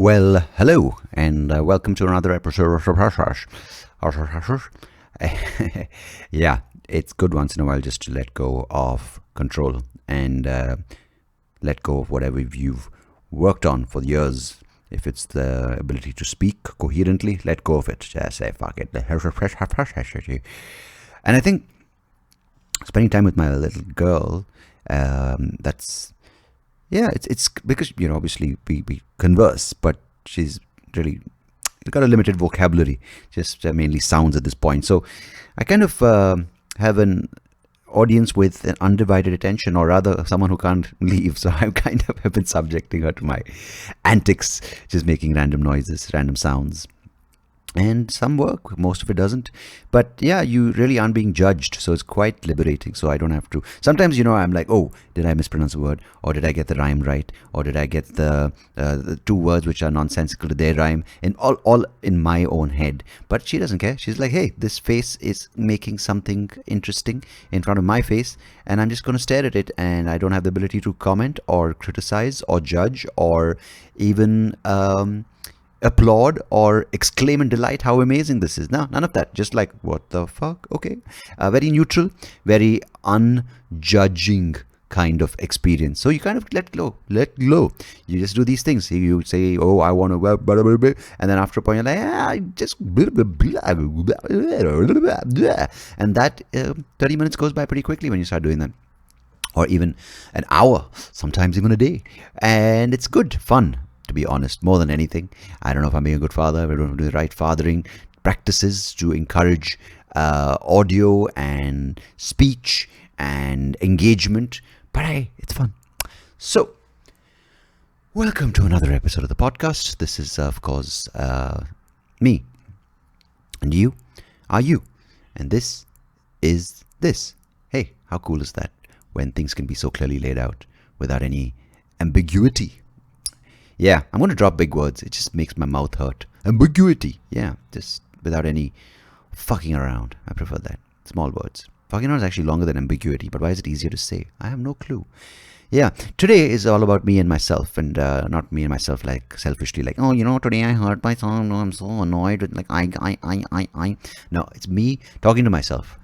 Well, hello, and welcome to another episode of Yeah, it's good once in a while just to let go of control and let go of whatever you've worked on for years. If it's the ability to speak coherently, let go of it. Just say, fuck it. And I think spending time with my little girl, it's because, obviously we converse, but she's really got a limited vocabulary, just mainly sounds at this point. So I kind of have an audience with an undivided attention, or rather someone who can't leave. So I kind of have been subjecting her to my antics, just making random noises, random sounds. And some work, most of it doesn't. But yeah, you really aren't being judged, so it's quite liberating. So I don't have to. Sometimes, I'm like, oh, did I mispronounce a word? Or did I get the rhyme right? Or did I get the two words which are nonsensical to their rhyme? And all in my own head. But she doesn't care. She's like, hey, this face is making something interesting in front of my face, and I'm just going to stare at it. And I don't have the ability to comment or criticize or judge or even applaud or exclaim in delight how amazing this is. No, none of that. Just like, what the fuck? Okay. Very neutral, very unjudging kind of experience. So you kind of let go. You just do these things. You say, oh, I want to, and then after a point, you're like, just, and that 30 minutes goes by pretty quickly when you start doing that. Or even an hour, sometimes even a day. And it's good, fun, to be honest, more than anything. I don't know if I'm being a good father. I don't know if I'm doing the right fathering practices to encourage audio and speech and engagement. But hey, it's fun. So, welcome to another episode of the podcast. This is, of course, me. And you are you. And this is this. Hey, how cool is that? When things can be so clearly laid out without any ambiguity. Yeah, I'm going to drop big words. It just makes my mouth hurt. Ambiguity. Yeah, just without any fucking around. I prefer that. Small words. Fucking around is actually longer than ambiguity, but why is it easier to say? I have no clue. Yeah, today is all about me and myself, and not me and myself like selfishly, like, oh, today I hurt myself. No, I'm so annoyed with like, I. No, it's me talking to myself.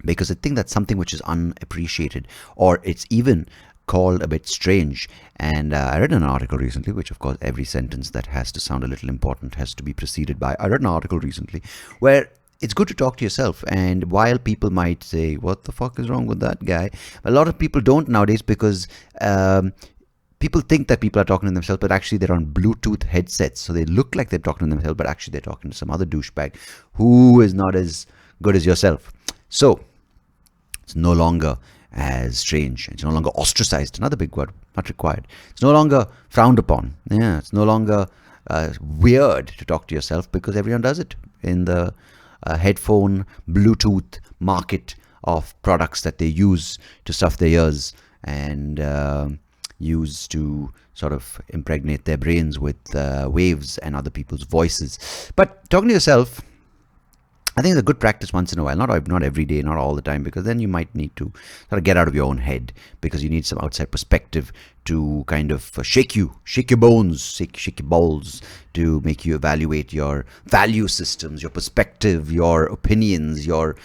Because I think that's something which is unappreciated, or it's even called a bit strange. And I read an article recently, which of course every sentence that has to sound a little important has to be preceded by, I read an article recently where it's good to talk to yourself. And while people might say, what the fuck is wrong with that guy? A lot of people don't nowadays, because people think that people are talking to themselves, but actually they're on Bluetooth headsets. So they look like they're talking to themselves, but actually they're talking to some other douchebag who is not as good as yourself. So it's no longer as strange. It's no longer ostracized. Another big word, not required. It's no longer frowned upon. Yeah, it's no longer weird to talk to yourself, because everyone does it in the headphone, Bluetooth market of products that they use to stuff their ears and use to sort of impregnate their brains with waves and other people's voices. But talking to yourself, I think it's a good practice once in a while, not every day, not all the time, because then you might need to sort of get out of your own head, because you need some outside perspective to kind of shake your bones, shake your balls, to make you evaluate your value systems, your perspective, your opinions, your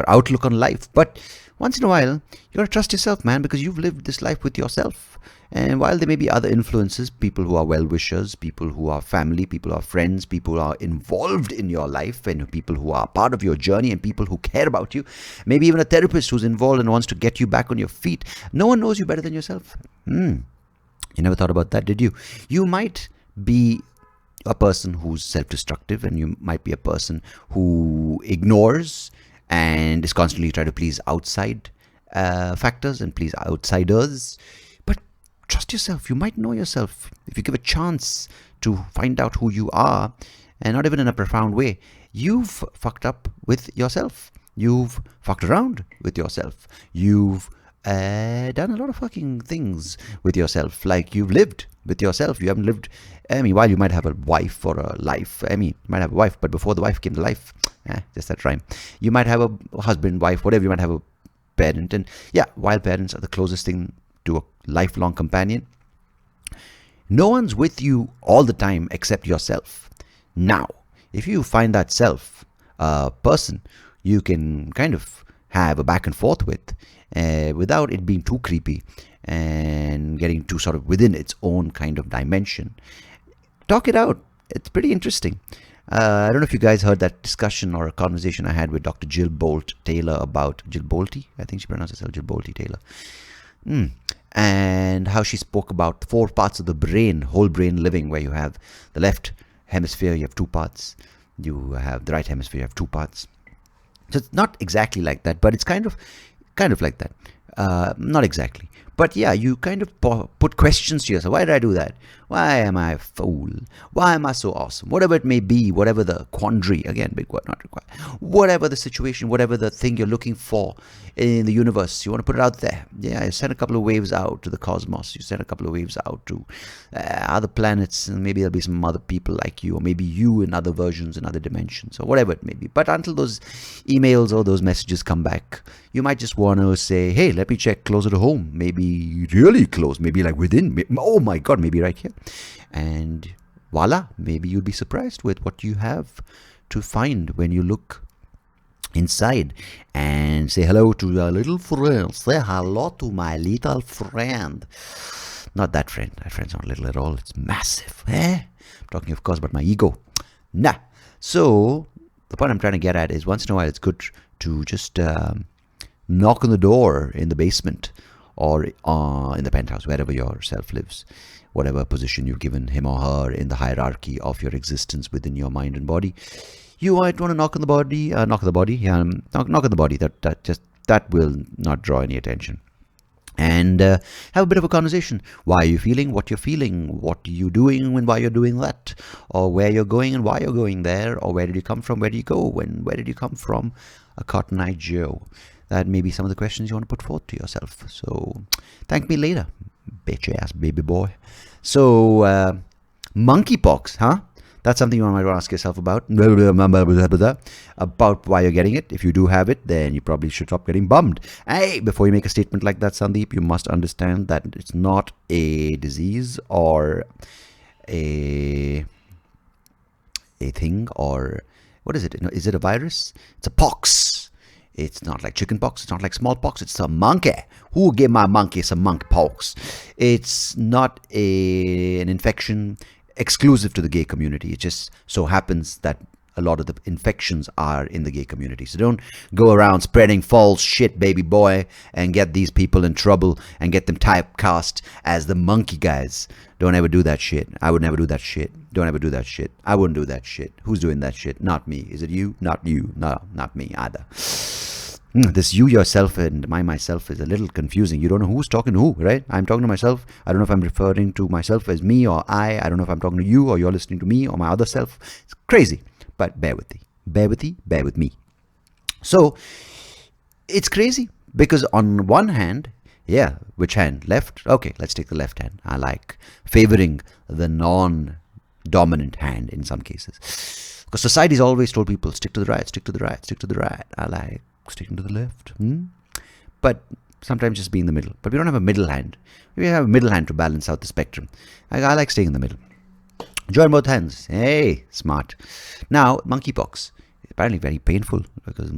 outlook on life. But once in a while, you gotta trust yourself, man, because you've lived this life with yourself. And while there may be other influences, people who are well-wishers, people who are family, people who are friends, people who are involved in your life, and people who are part of your journey, and people who care about you, maybe even a therapist who's involved and wants to get you back on your feet, no one knows you better than yourself. You never thought about that, did you? You might be a person who's self-destructive, and you might be a person who ignores and is constantly trying to please outside factors and please outsiders. Trust yourself. You might know yourself. If you give a chance to find out who you are, and not even in a profound way, you've fucked up with yourself. You've fucked around with yourself. You've done a lot of fucking things with yourself. Like, you've lived with yourself. You haven't lived, while you might have a wife or a life. You might have a wife, but before the wife came to life, just that rhyme. You might have a husband, wife, whatever. You might have a parent. And yeah, while parents are the closest thing to a lifelong companion, No one's with you all the time except yourself. Now, if you find that self person you can kind of have a back and forth with without it being too creepy and getting too sort of within its own kind of dimension, talk it out. It's pretty interesting. I don't know if you guys heard that discussion or a conversation I had with Dr. Jill Bolt Taylor about Jill Bolte, I think she pronounced herself Jill Bolte Taylor. And how she spoke about 4 parts of the brain, whole brain living, where you have the left hemisphere, you have 2 parts. You have the right hemisphere, you have 2 parts. So it's not exactly like that, but it's kind of like that. Not exactly. But yeah, you kind of put questions to yourself. Why did I do that? Why am I a fool? Why am I so awesome? Whatever it may be, whatever the quandary, again, big word, not required. Whatever the situation, whatever the thing you're looking for in the universe, you want to put it out there. Yeah, you send a couple of waves out to the cosmos. You send a couple of waves out to other planets, and maybe there'll be some other people like you, or maybe you in other versions, in other dimensions, or whatever it may be. But until those emails or those messages come back, you might just want to say, hey, let me check closer to home. Maybe really close, maybe like within, oh my God, maybe right here. And voila, maybe you'll be surprised with what you have to find when you look inside and say hello to your little friend. Say hello to my little friend. Not that friend. That friend's not little at all. It's massive. I'm talking, of course, about my ego. Nah. So the point I'm trying to get at is once in a while it's good to just knock on the door in the basement or in the penthouse, wherever yourself lives, whatever position you've given him or her in the hierarchy of your existence within your mind and body. You might want to knock on the body. Knock on the body. That will not draw any attention. And have a bit of a conversation. Why are you feeling what you're feeling? What are you doing and why you're doing that? Or where you're going and why you're going there? Or where did you come from? Where did you go? And where did you come from? A Cotton-Eye Joe. That may be some of the questions you want to put forth to yourself. So thank me later, bitch-ass baby boy. So monkeypox, huh? That's something you might want to ask yourself about. About why you're getting it. If you do have it, then you probably should stop getting bummed. Hey, before you make a statement like that, Sundeep, you must understand that it's not a disease or a thing, or what is it? Is it a virus? It's a pox. It's not like chicken pox. It's not like smallpox. It's a monkey. Who gave my monkey some monkeypox? It's not an infection exclusive to the gay community. It just so happens that a lot of the infections are in the gay community. So don't go around spreading false shit, baby boy, and get these people in trouble and get them typecast as the monkey guys. Don't ever do that shit. I would never do that shit. Don't ever do that shit. I wouldn't do that shit. Who's doing that shit? Not me. Is it you? Not you. No, not me either. This you, yourself, and myself is a little confusing. You don't know who's talking to who, right? I'm talking to myself. I don't know if I'm referring to myself as me or I. I don't know if I'm talking to you or you're listening to me or my other self. It's crazy, but bear with me. Bear with me. So it's crazy because on one hand, yeah, which hand? Left? Okay, let's take the left hand. I like favoring the non-dominant hand in some cases. Because society's always told people, stick to the right, stick to the right, stick to the right. I like sticking to the left. But sometimes just be in the middle. But we don't have a middle hand. We have a middle hand to balance out the spectrum. I like staying in the middle. Join both hands. Hey, smart. Now, monkeypox. Apparently very painful because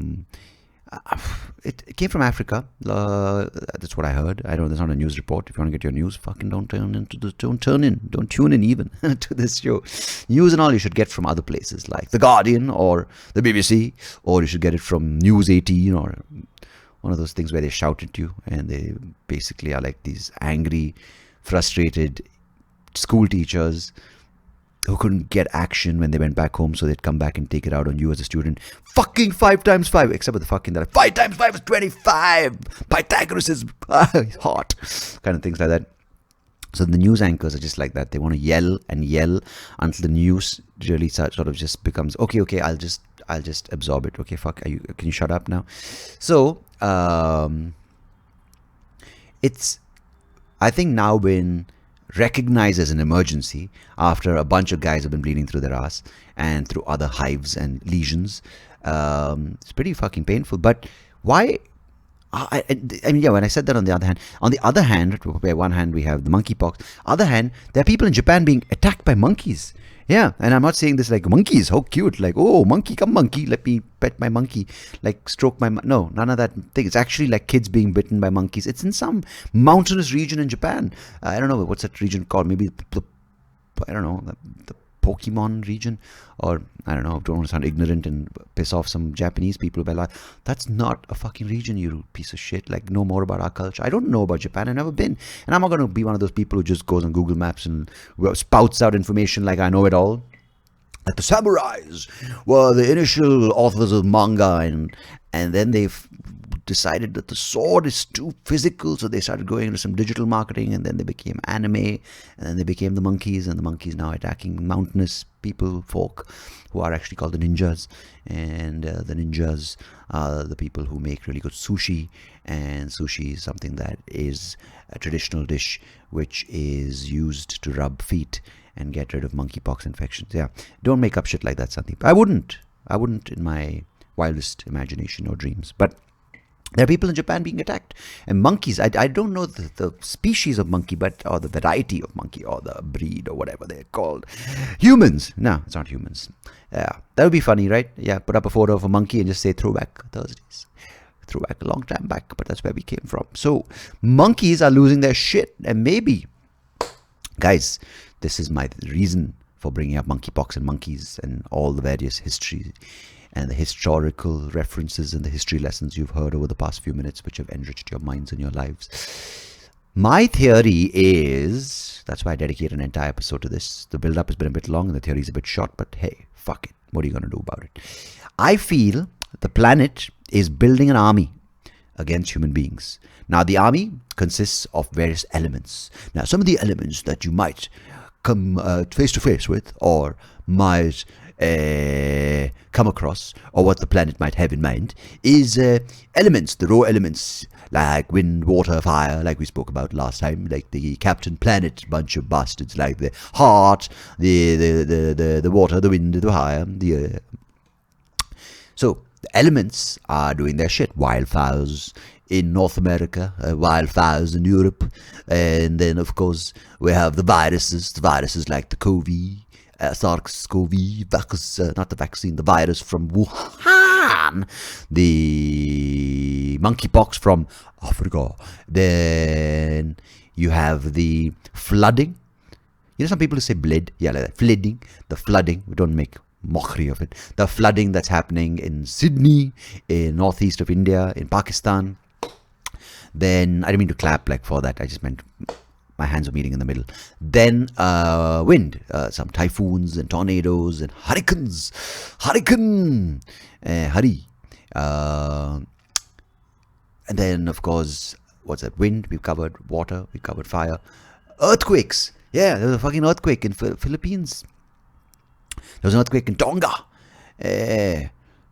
it came from Africa. That's what I heard. I know there's not a news report. If you want to get your news, fucking don't tune in even to this show. News and all you should get from other places like The Guardian or the BBC, or you should get it from News 18 or one of those things where they shout at you and they basically are like these angry, frustrated school teachers who couldn't get action when they went back home, so they'd come back and take it out on you as a student. Fucking 5 times 5, except with the fucking that 5 times 5 is 25. Pythagoras is hot, kind of things like that. So the news anchors are just like that. They want to yell and yell until the news really sort of just becomes okay. I'll just absorb it. Okay, fuck. Can you shut up now? So it's, I think, now been recognized as an emergency after a bunch of guys have been bleeding through their ass and through other hives and lesions. It's pretty fucking painful. But why I mean, yeah, when I said that on the other hand, where one hand we have the monkeypox, other hand, there are people in Japan being attacked by monkeys. Yeah, and I'm not saying this like monkeys, how cute, like, oh, monkey, come monkey, let me pet my monkey, like stroke my, no, none of that thing. It's actually like kids being bitten by monkeys. It's in some mountainous region in Japan. I don't know, what's that region called? Maybe I don't know, the Pokemon region, or I don't know, don't want to sound ignorant and piss off some Japanese people, but like, that's not a fucking region, you piece of shit. Like, know more about our culture. I don't know about Japan. I've never been, and I'm not going to be one of those people who just goes on Google Maps and spouts out information like I know it all. Like the samurais were the initial authors of manga, and then they've decided that the sword is too physical, so they started going into some digital marketing, and then they became anime, and then they became the monkeys, and the monkeys now attacking mountainous folk who are actually called the ninjas, and the ninjas are the people who make really good sushi, and sushi is something that is a traditional dish which is used to rub feet and get rid of monkeypox infections. Yeah, don't make up shit like that, Sundeep. I wouldn't in my wildest imagination or dreams, but there are people in Japan being attacked. And monkeys, I don't know the species of monkey, or the variety of monkey, or the breed, or whatever they're called. Humans. No, it's not humans. Yeah, that would be funny, right? Yeah, put up a photo of a monkey and just say Throwback Thursdays. Throwback a long time back, but that's where we came from. So, monkeys are losing their shit. And maybe, guys, this is my reason for bringing up monkeypox and monkeys and all the various history and the historical references and the history lessons you've heard over the past few minutes, which have enriched your minds and your lives. My theory is, that's why I dedicate an entire episode to this. The build-up has been a bit long and the theory is a bit short, but hey, fuck it. What are you going to do about it? I feel the planet is building an army against human beings. Now, the army consists of various elements. Now, some of the elements that you might come face to face with, or might come across, or what the planet might have in mind, is elements, the raw elements, like wind, water, fire, like we spoke about last time, like the Captain Planet bunch of bastards, like the heart, the water, the wind, the fire, the so the elements are doing their shit. Wildfires in North America, wildfires in Europe, and then of course we have the viruses like the COVID, SARS-CoV, not the vaccine, the virus from Wuhan, the monkeypox from Africa. Then you have the flooding. You know, some people who say bled, yeah, like that, flooding, the flooding. We don't make mockery of it. The flooding that's happening in Sydney, in northeast of India, in Pakistan. Then I didn't mean to clap like for that. I just meant my hands were meeting in the middle. Then wind, some typhoons and tornadoes and hurricanes. Hurricane, hurry. And then, of course, what's that? Wind, we've covered. Water, we've covered. Fire. Earthquakes. Yeah, there was a fucking earthquake in Philippines. There was an earthquake in Tonga.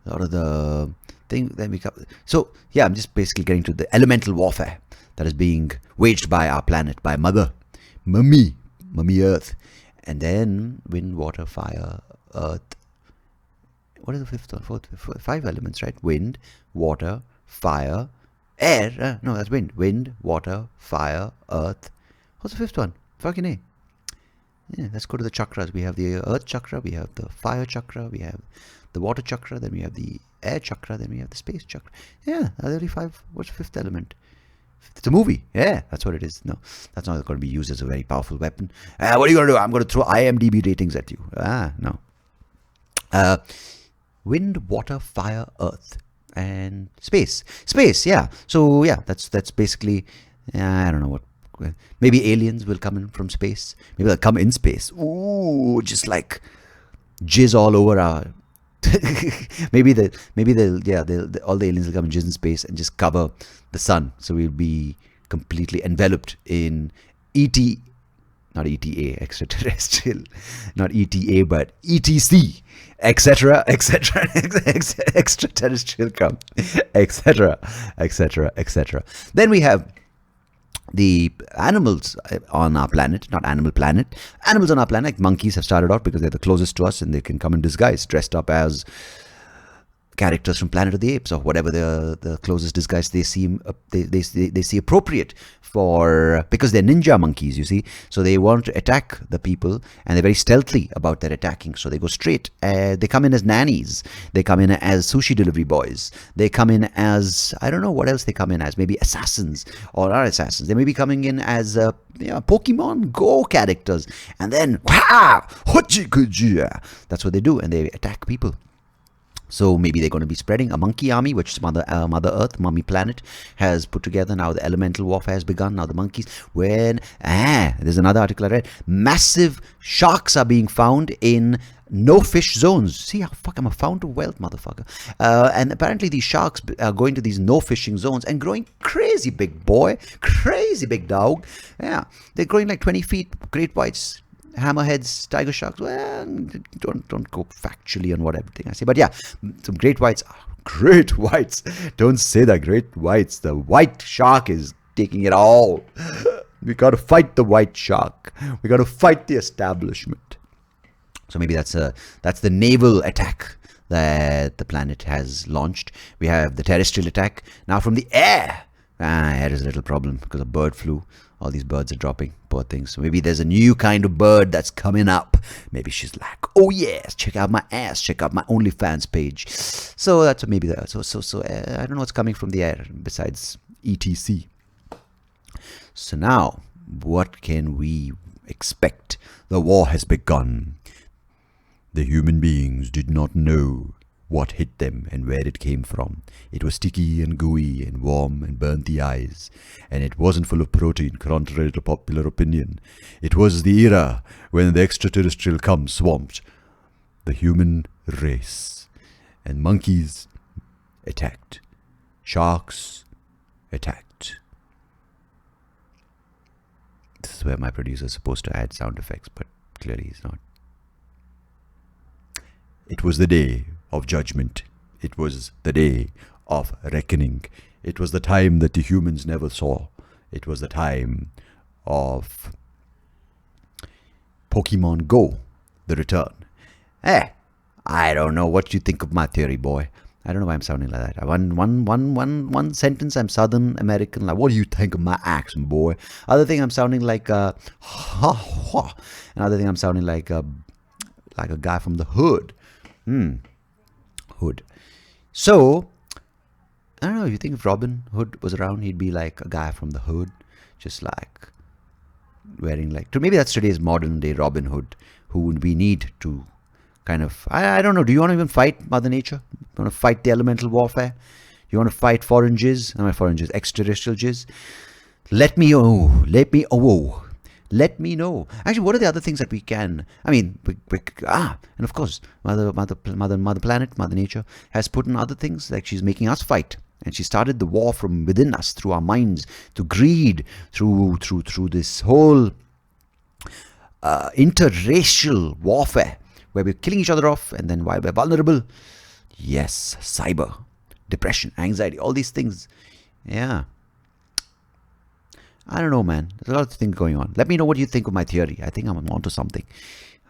Out of the thing, then we cover. So, yeah, I'm just basically getting to the elemental warfare that is being waged by our planet, by Mummy Earth. And then wind, water, fire, earth. What is the fifth one? Five elements, right? Wind, water, fire, air. No, that's wind. Wind, water, fire, earth. What's the fifth one? Fucking A. Yeah, let's go to the chakras. We have the earth chakra, we have the fire chakra, we have the water chakra, then we have the air chakra, then we have the space chakra. Yeah, are there only five? What's the fifth element? It's a movie. Yeah, that's what it is. No, that's not going to be used as a very powerful weapon. What are you going to do? I'm going to throw IMDb ratings at you. No. Wind, water, fire, earth, and space. Space, yeah. So, yeah, that's basically, I don't know what. Maybe aliens will come in from space. Maybe they'll come in space. Ooh, just like jizz all over our. maybe they'll all the aliens will come and jizz in space and just cover the sun, so we'll be completely enveloped in ET, not ETA, extraterrestrial, not ETA, but ETC, etc., extraterrestrial come, etc. Then we have the animals on our planet, not Animal Planet. Animals on our planet, like monkeys, have started out because they're the closest to us and they can come in disguise, dressed up as characters from Planet of the Apes or whatever the closest disguise they see they see appropriate for, because they're ninja monkeys, you see, so they want to attack the people and they're very stealthy about their attacking, so they go straight. They come in as nannies, they come in as sushi delivery boys, they come in as, I don't know what else they come in as, maybe assassins or not assassins, they may be coming in as Pokemon Go characters, and then that's what they do, and they attack people. So maybe they're going to be spreading a monkey army, which Mother Earth, Mummy Planet, has put together. Now the elemental warfare has begun. Now the monkeys. There's another article I read. Massive sharks are being found in no-fish zones. See how I'm a fount of wealth, motherfucker. And apparently these sharks are going to these no-fishing zones and growing crazy big, boy. Crazy big dog. Yeah, they're growing like 20 feet. Great whites. Hammerheads, tiger sharks. Well, don't go factually on what everything I say, but yeah, some great whites. Great whites. Don't say that. Great whites. The white shark is taking it all. We got to fight the white shark. We got to fight the establishment. So maybe that's the naval attack that the planet has launched. We have the terrestrial attack now from the air. Air is a little problem because of bird flu. All these birds are dropping, poor things. So maybe there's a new kind of bird that's coming up. Maybe she's like, oh yes, check out my ass, check out my OnlyFans page. So that's maybe that. So I don't know what's coming from the air besides ETC. So now, what can we expect? The war has begun. The human beings did not know what hit them and where it came from. It was sticky and gooey and warm and burnt the eyes. And it wasn't full of protein, contrary to popular opinion. It was the era when the extraterrestrial swamped the human race. And monkeys attacked. Sharks attacked. This is where my producer is supposed to add sound effects, but clearly he's not. It was the day of judgment. It was the day of reckoning. It was the time that the humans never saw. It was the time of Pokemon Go, the return. I don't know what you think of my theory, boy. I don't know why I'm sounding like that. One sentence, I'm Southern American. Like, what do you think of my accent, boy? Other thing, I'm sounding like Another thing, I'm sounding like a guy from the hood. Hood. So, I don't know, you think if Robin Hood was around, he'd be like a guy from the hood, just like wearing like, maybe that's today's modern day Robin Hood, who we need to kind of, I don't know, do you want to even fight Mother Nature? You want to fight the elemental warfare? You want to fight foreign jizz? Not my foreign jizz, extraterrestrial jizz? Let me know. Actually, what are the other things that we can? I mean, and of course, Mother Planet, Mother Nature has put in other things, like she's making us fight, and she started the war from within us, through our minds, through greed, through this whole interracial warfare, where we're killing each other off, and then while we're vulnerable, yes, cyber, depression, anxiety, all these things, yeah. I don't know, man. There's a lot of things going on. Let me know what you think of my theory. I think I'm onto something.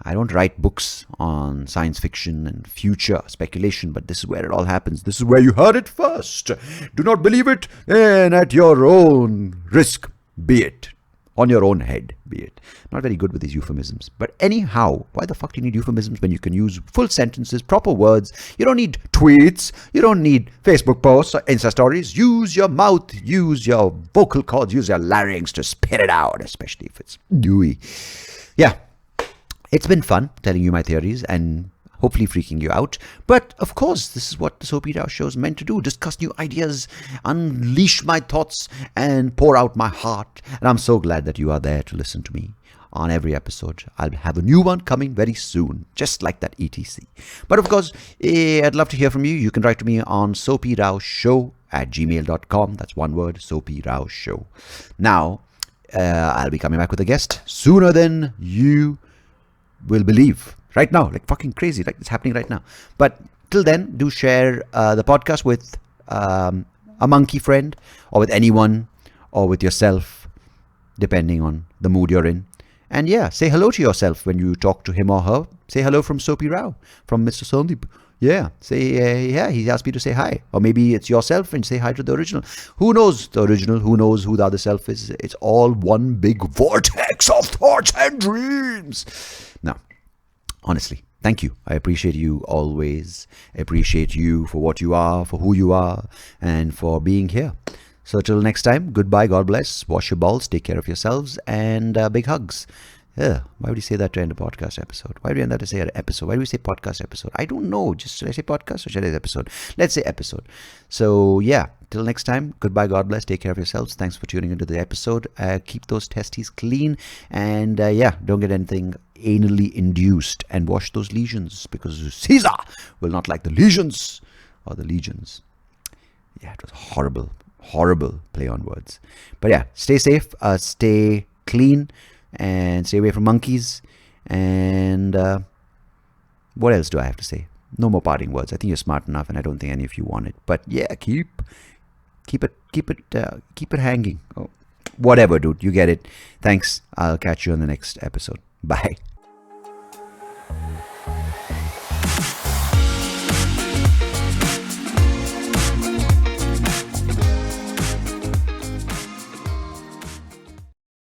I don't write books on science fiction and future speculation, but this is where it all happens. This is where you heard it first. Do not believe it, and at your own risk, be it. On your own head, be it. Not very good with these euphemisms. But anyhow, why the fuck do you need euphemisms when you can use full sentences, proper words? You don't need tweets. You don't need Facebook posts or Insta stories. Use your mouth. Use your vocal cords. Use your larynx to spit it out, especially if it's dewy. Yeah, it's been fun telling you my theories and hopefully freaking you out. But of course, this is what the SoapyRao show is meant to do. Discuss new ideas, unleash my thoughts, and pour out my heart. And I'm so glad that you are there to listen to me on every episode. I'll have a new one coming very soon, just like that ETC. But of course, I'd love to hear from you. You can write to me on SoapyRaoShow@gmail.com. That's one word, SoapyRao Show. Now, I'll be coming back with a guest sooner than you will believe. Right now, like fucking crazy, like it's happening right now. But till then, do share the podcast with a monkey friend, or with anyone, or with yourself, depending on the mood you're in. And yeah, say hello to yourself when you talk to him or her. Say hello from SoapyRao, from Mr. Sundeep. Yeah, say, yeah, he asked me to say hi. Or maybe it's yourself and say hi to the original. Who knows the original? Who knows who the other self is? It's all one big vortex of thoughts and dreams. Now, honestly, thank you. I appreciate you always. I appreciate you for what you are, for who you are, and for being here. So till next time, goodbye, God bless, wash your balls, take care of yourselves, and big hugs. Yeah, why would you say that to end a podcast episode? Why do you end that to say an episode? Why do we say podcast episode? I don't know. Just should I say podcast or should I say episode? Let's say episode. So yeah, till next time, goodbye, God bless, take care of yourselves. Thanks for tuning into the episode. Keep those testes clean, and yeah, don't get anything anally induced, and wash those lesions, because Caesar will not like the lesions or the legions. Yeah, it was horrible play on words. But yeah, stay safe, stay clean, and stay away from monkeys. And what else do I have to say? No more parting words. I think you're smart enough, and I don't think any of you want it. But yeah, keep it hanging. Oh, whatever, dude. You get it. Thanks. I'll catch you on the next episode. Bye.